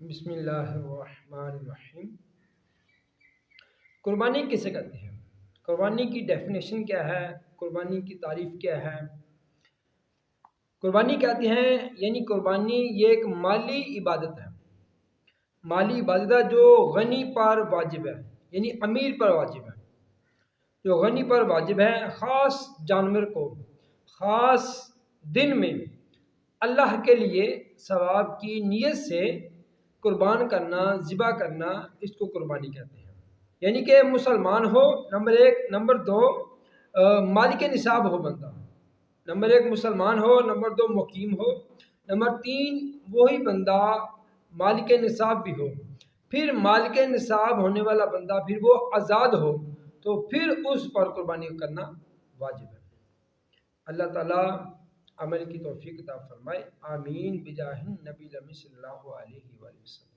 بسم اللہ الرحمن الرحیم۔ قربانی کسے کہتے ہیں؟ قربانی کی ڈیفینیشن کیا ہے؟ قربانی کی تعریف کیا ہے؟ قربانی کہتے ہیں یعنی قربانی یہ ایک مالی عبادت ہے، مالی عبادت ہے جو غنی پر واجب ہے، یعنی امیر پر واجب ہے، جو غنی پر واجب ہے۔ خاص جانور کو خاص دن میں اللہ کے لیے ثواب کی نیت سے قربان کرنا، ذبح کرنا، اس کو قربانی کہتے ہیں۔ یعنی کہ مسلمان ہو نمبر ایک، نمبر دو مالک نصاب ہو بندہ، نمبر ایک مسلمان ہو، نمبر دو مقیم ہو، نمبر تین وہی بندہ مالک نصاب بھی ہو، پھر مالک نصاب ہونے والا بندہ پھر وہ آزاد ہو تو پھر اس پر قربانی کرنا واجب ہے۔ اللہ تعالیٰ عمل کی توفیق عطا فرمائے، آمین بجاہ النبی صلی اللہ علیہ وسلم۔